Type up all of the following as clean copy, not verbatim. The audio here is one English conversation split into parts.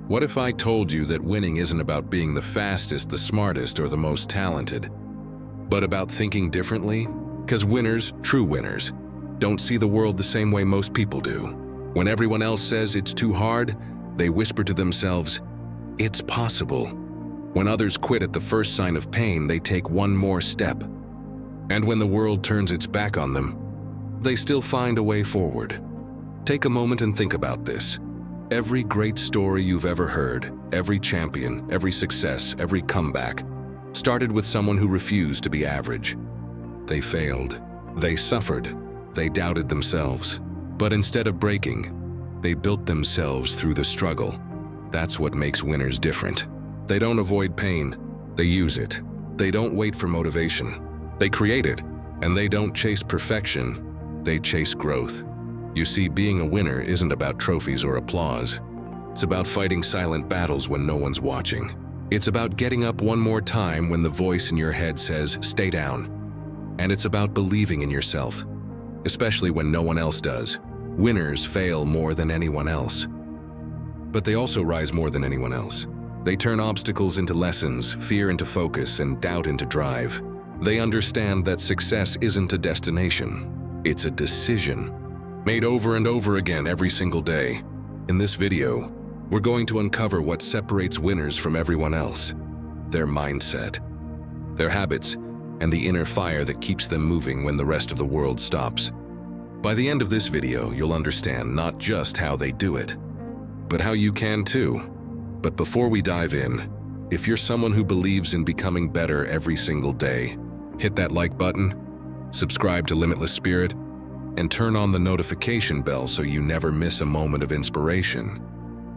What if I told you that winning isn't about being the fastest, the smartest, or the most talented, but about thinking differently? Because winners, true winners, don't see the world the same way most people do. When everyone else says it's too hard, they whisper to themselves, "It's possible." When others quit at the first sign of pain, they take one more step. And when the world turns its back on them, they still find a way forward. Take a moment and think about this. Every great story you've ever heard, every champion, every success, every comeback, started with someone who refused to be average. They failed. They suffered. They doubted themselves. But instead of breaking, they built themselves through the struggle. That's what makes winners different. They don't avoid pain. They use it. They don't wait for motivation. They create it. And they don't chase perfection. They chase growth. You see, being a winner isn't about trophies or applause. It's about fighting silent battles when no one's watching. It's about getting up one more time when the voice in your head says, "Stay down." And it's about believing in yourself, especially when no one else does. Winners fail more than anyone else. But they also rise more than anyone else. They turn obstacles into lessons, fear into focus, and doubt into drive. They understand that success isn't a destination. It's a decision, made over and over again every single day. In this video, we're going to uncover what separates winners from everyone else: their mindset, their habits, and the inner fire that keeps them moving when the rest of the world stops. By the end of this video, you'll understand not just how they do it, but how you can too. But before we dive in, if you're someone who believes in becoming better every single day, hit that like button, subscribe to Limitless Spirit, and turn on the notification bell so you never miss a moment of inspiration.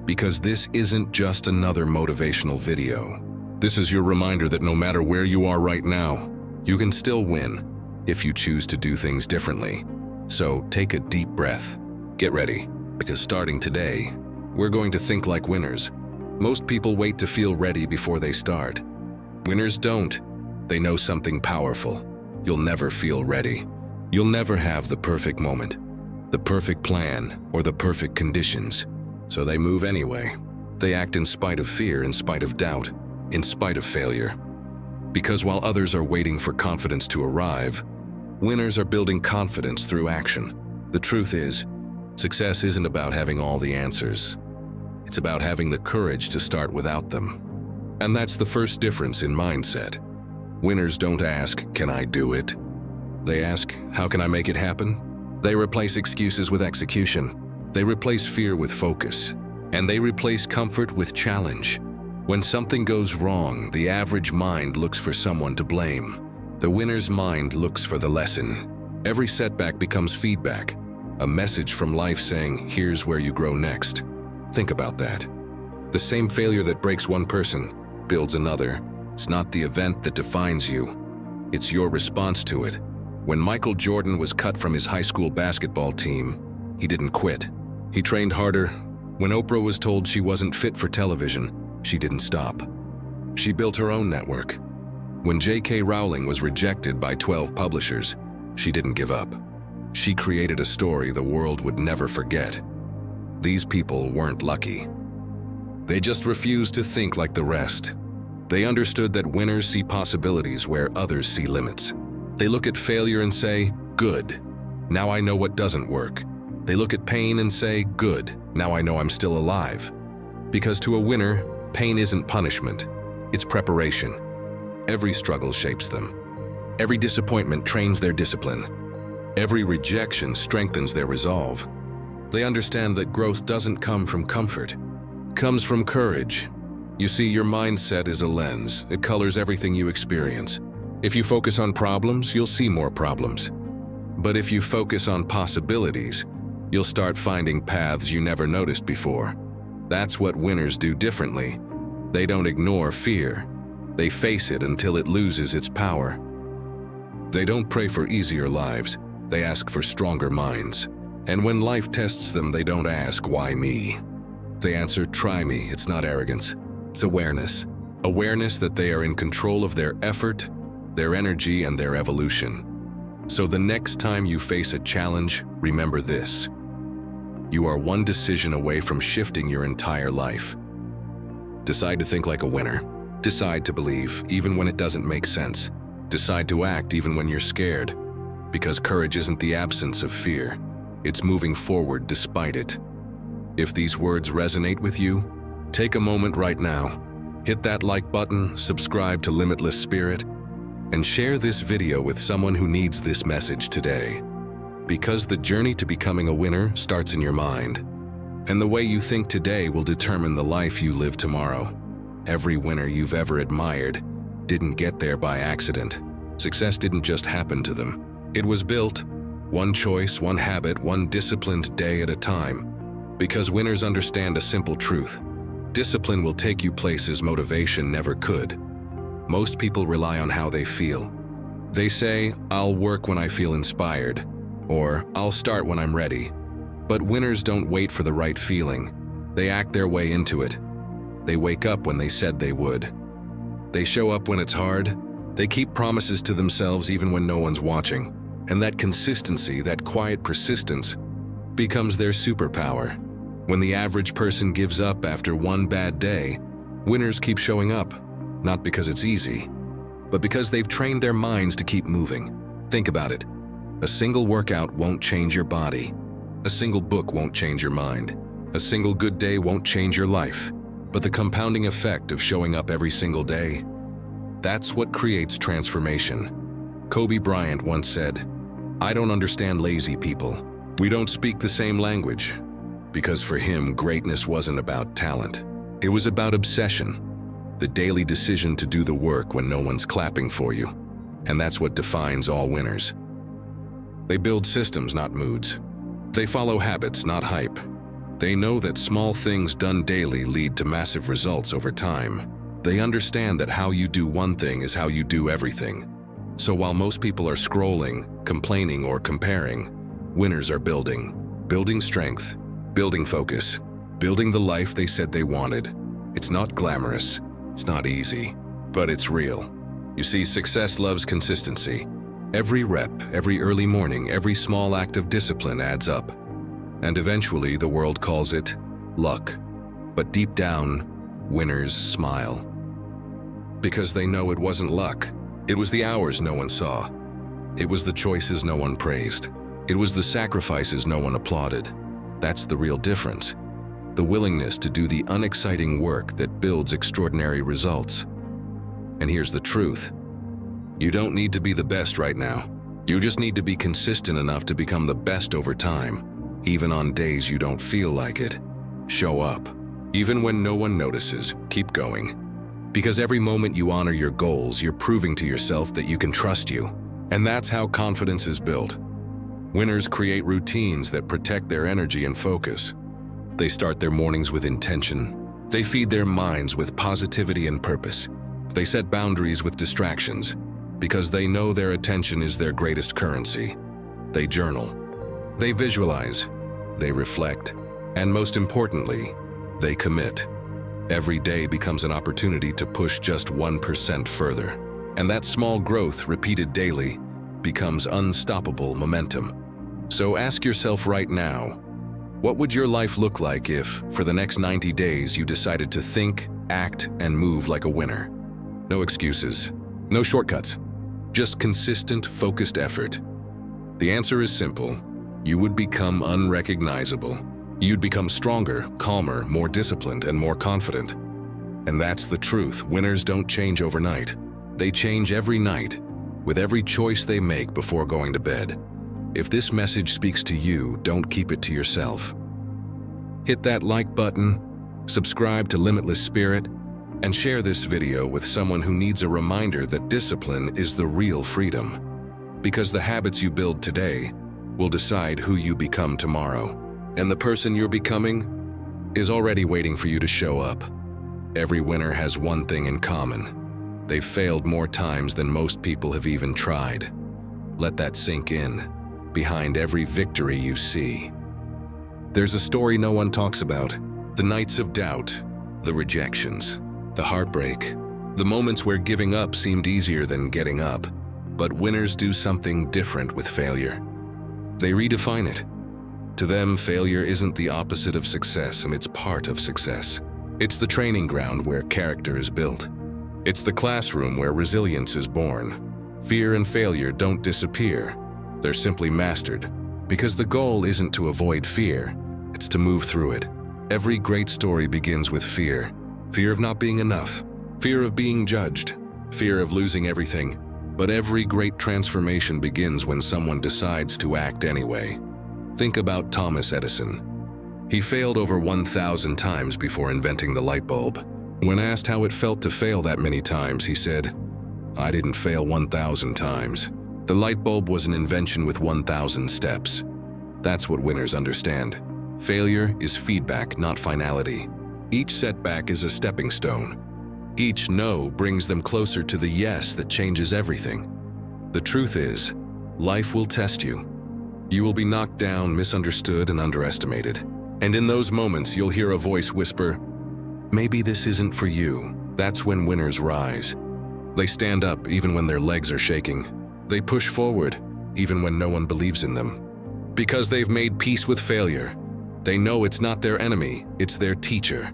Because this isn't just another motivational video. This is your reminder that no matter where you are right now, you can still win if you choose to do things differently. So take a deep breath, get ready, because starting today, we're going to think like winners. Most people wait to feel ready before they start. Winners don't. They know something powerful. You'll never feel ready. You'll never have the perfect moment, the perfect plan, or the perfect conditions. So they move anyway. They act in spite of fear, in spite of doubt, in spite of failure. Because while others are waiting for confidence to arrive, winners are building confidence through action. The truth is, success isn't about having all the answers. It's about having the courage to start without them. And that's the first difference in mindset. Winners don't ask, "Can I do it?" They ask, "How can I make it happen?" They replace excuses with execution. They replace fear with focus. And they replace comfort with challenge. When something goes wrong, the average mind looks for someone to blame. The winner's mind looks for the lesson. Every setback becomes feedback, a message from life saying, "Here's where you grow next." Think about that. The same failure that breaks one person builds another. It's not the event that defines you. It's your response to it. When Michael Jordan was cut from his high school basketball team, he didn't quit. He trained harder. When Oprah was told she wasn't fit for television, she didn't stop. She built her own network. When J.K. Rowling was rejected by 12 publishers, she didn't give up. She created a story the world would never forget. These people weren't lucky. They just refused to think like the rest. They understood that winners see possibilities where others see limits. They look at failure and say, "Good, now I know what doesn't work." They look at pain and say, "Good, now I know I'm still alive." Because to a winner, pain isn't punishment, it's preparation. Every struggle shapes them. Every disappointment trains their discipline. Every rejection strengthens their resolve. They understand that growth doesn't come from comfort, it comes from courage. You see, your mindset is a lens. It colors everything you experience. If you focus on problems, you'll see more problems. But if you focus on possibilities, you'll start finding paths you never noticed before. That's what winners do differently. They don't ignore fear. They face it until it loses its power. They don't pray for easier lives. They ask for stronger minds. And when life tests them, they don't ask, "Why me?" They answer, "Try me." It's not arrogance. It's awareness. Awareness that they are in control of their effort, their energy, and their evolution. So the next time you face a challenge, remember this. You are one decision away from shifting your entire life. Decide to think like a winner. Decide to believe, even when it doesn't make sense. Decide to act even when you're scared. Because courage isn't the absence of fear. It's moving forward despite it. If these words resonate with you, take a moment right now. Hit that like button, subscribe to Limitless Spirit, and share this video with someone who needs this message today. Because the journey to becoming a winner starts in your mind. And the way you think today will determine the life you live tomorrow. Every winner you've ever admired didn't get there by accident. Success didn't just happen to them. It was built, one choice, one habit, one disciplined day at a time. Because winners understand a simple truth. Discipline will take you places motivation never could. Most people rely on how they feel. They say, "I'll work when I feel inspired," or "I'll start when I'm ready." But winners don't wait for the right feeling. They act their way into it. They wake up when they said they would. They show up when it's hard. They keep promises to themselves even when no one's watching. And that consistency, that quiet persistence, becomes their superpower. When the average person gives up after one bad day, winners keep showing up, not because it's easy, but because they've trained their minds to keep moving. Think about it. A single workout won't change your body. A single book won't change your mind. A single good day won't change your life. But the compounding effect of showing up every single day, that's what creates transformation. Kobe Bryant once said, "I don't understand lazy people. We don't speak the same language." Because for him, greatness wasn't about talent. It was about obsession. The daily decision to do the work when no one's clapping for you. And that's what defines all winners. They build systems, not moods. They follow habits, not hype. They know that small things done daily lead to massive results over time. They understand that how you do one thing is how you do everything. So while most people are scrolling, complaining, or comparing, winners are building strength, building focus, building the life they said they wanted. It's not glamorous, it's not easy, but it's real. You see, success loves consistency. Every rep, every early morning, every small act of discipline adds up. And eventually the world calls it luck. But deep down, winners smile. Because they know it wasn't luck. It was the hours no one saw. It was the choices no one praised. It was the sacrifices no one applauded. That's the real difference. The willingness to do the unexciting work that builds extraordinary results. And here's the truth. You don't need to be the best right now. You just need to be consistent enough to become the best over time. Even on days you don't feel like it. Show up. Even when no one notices, keep going. Because every moment you honor your goals, you're proving to yourself that you can trust you. And that's how confidence is built. Winners create routines that protect their energy and focus. They start their mornings with intention. They feed their minds with positivity and purpose. They set boundaries with distractions, because they know their attention is their greatest currency. They journal. They visualize. They reflect. And most importantly, they commit. Every day becomes an opportunity to push just 1% further. And that small growth, repeated daily, becomes unstoppable momentum. So ask yourself right now, what would your life look like if, for the next 90 days, you decided to think, act, and move like a winner? No excuses, no shortcuts, just consistent, focused effort. The answer is simple. You would become unrecognizable. You'd become stronger, calmer, more disciplined, and more confident. And that's the truth. Winners don't change overnight. They change every night, with every choice they make before going to bed. If this message speaks to you, don't keep it to yourself. Hit that like button, subscribe to Limitless Spirit, and share this video with someone who needs a reminder that discipline is the real freedom. Because the habits you build today will decide who you become tomorrow. And the person you're becoming is already waiting for you to show up. Every winner has one thing in common. They've failed more times than most people have even tried. Let that sink in. Behind every victory you see, there's a story no one talks about. The nights of doubt, the rejections, the heartbreak, the moments where giving up seemed easier than getting up. But winners do something different with failure. They redefine it. To them, failure isn't the opposite of success, and it's part of success. It's the training ground where character is built. It's the classroom where resilience is born. Fear and failure don't disappear. They're simply mastered. Because the goal isn't to avoid fear, it's to move through it. Every great story begins with fear. Fear of not being enough. Fear of being judged. Fear of losing everything. But every great transformation begins when someone decides to act anyway. Think about Thomas Edison. He failed over 1,000 times before inventing the light bulb. When asked how it felt to fail that many times, he said, "I didn't fail 1,000 times. The light bulb was an invention with 1,000 steps." That's what winners understand. Failure is feedback, not finality. Each setback is a stepping stone. Each no brings them closer to the yes that changes everything. The truth is, life will test you. You will be knocked down, misunderstood, and underestimated. And in those moments, you'll hear a voice whisper, "Maybe this isn't for you." That's when winners rise. They stand up even when their legs are shaking. They push forward even when no one believes in them. Because they've made peace with failure. They know it's not their enemy, it's their teacher.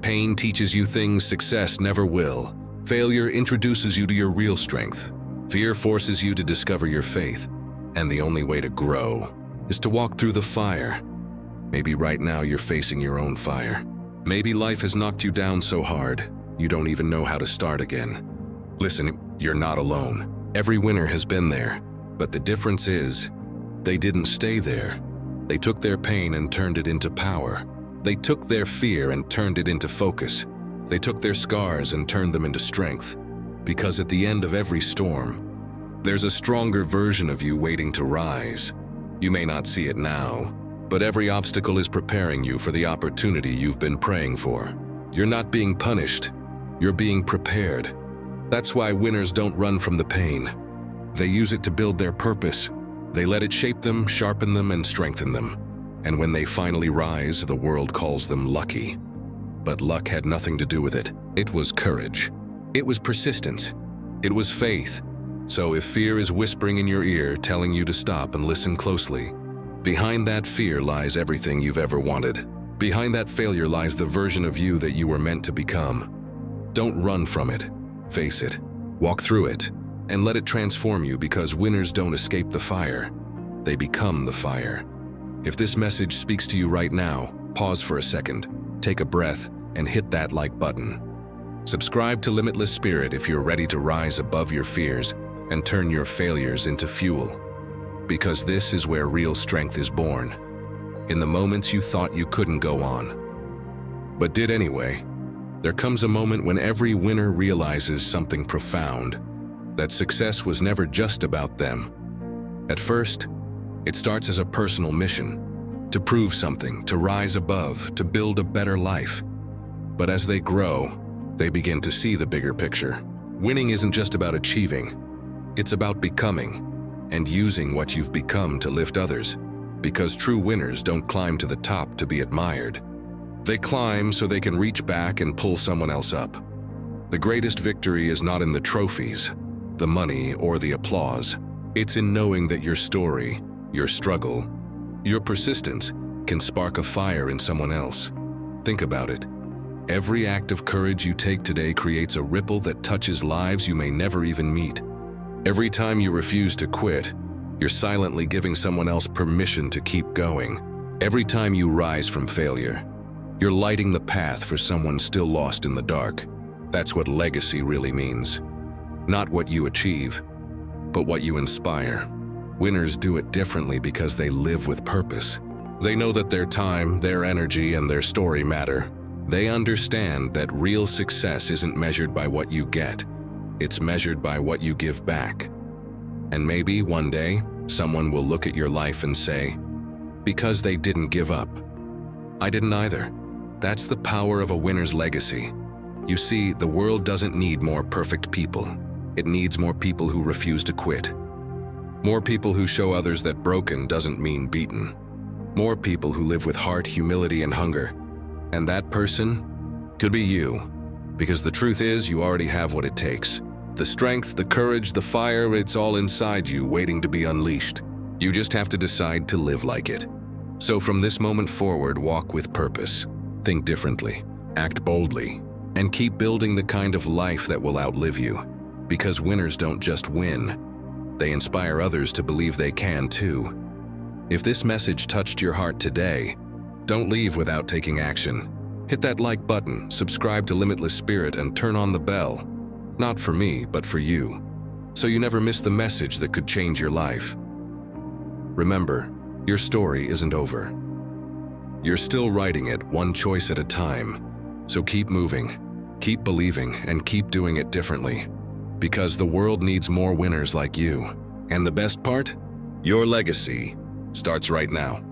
Pain teaches you things success never will. Failure introduces you to your real strength. Fear forces you to discover your faith. And the only way to grow is to walk through the fire. Maybe right now you're facing your own fire. Maybe life has knocked you down so hard, you don't even know how to start again. Listen, you're not alone. Every winner has been there. But the difference is, they didn't stay there. They took their pain and turned it into power. They took their fear and turned it into focus. They took their scars and turned them into strength. Because at the end of every storm, there's a stronger version of you waiting to rise. You may not see it now, but every obstacle is preparing you for the opportunity you've been praying for. You're not being punished, you're being prepared. That's why winners don't run from the pain. They use it to build their purpose. They let it shape them, sharpen them, and strengthen them. And when they finally rise, the world calls them lucky. But luck had nothing to do with it. It was courage. It was persistence. It was faith. So if fear is whispering in your ear, telling you to stop and listen closely, behind that fear lies everything you've ever wanted. Behind that failure lies the version of you that you were meant to become. Don't run from it. Face it. Walk through it. And let it transform you, because winners don't escape the fire. They become the fire. If this message speaks to you right now, pause for a second, take a breath, and hit that like button. Subscribe to Limitless Spirit if you're ready to rise above your fears and turn your failures into fuel. Because this is where real strength is born. In the moments you thought you couldn't go on, but did anyway. There comes a moment when every winner realizes something profound, that success was never just about them. At first, it starts as a personal mission, to prove something, to rise above, to build a better life. But as they grow, they begin to see the bigger picture. Winning isn't just about achieving, it's about becoming, and using what you've become to lift others. Because true winners don't climb to the top to be admired. They climb so they can reach back and pull someone else up. The greatest victory is not in the trophies, the money, or the applause. It's in knowing that your story, your struggle, your persistence can spark a fire in someone else. Think about it. Every act of courage you take today creates a ripple that touches lives you may never even meet. Every time you refuse to quit, you're silently giving someone else permission to keep going. Every time you rise from failure, you're lighting the path for someone still lost in the dark. That's what legacy really means. Not what you achieve, but what you inspire. Winners do it differently because they live with purpose. They know that their time, their energy, and their story matter. They understand that real success isn't measured by what you get. It's measured by what you give back. And maybe one day, someone will look at your life and say, because they didn't give up, I didn't either. That's the power of a winner's legacy. You see, the world doesn't need more perfect people. It needs more people who refuse to quit. More people who show others that broken doesn't mean beaten. More people who live with heart, humility, and hunger. And that person could be you. Because the truth is, you already have what it takes. The strength, the courage, the fire, it's all inside you, waiting to be unleashed. You just have to decide to live like it. So from this moment forward, walk with purpose. Think differently. Act boldly, and keep building the kind of life that will outlive you. Because winners don't just win, they inspire others to believe they can too. If this message touched your heart today, don't leave without taking action. Hit that like button, subscribe to Limitless Spirit, and turn on the bell. Not for me, but for you, so you never miss the message that could change your life. Remember, your story isn't over. You're still writing it one choice at a time. So keep moving, keep believing, and keep doing it differently. Because the world needs more winners like you. And the best part? Your legacy starts right now.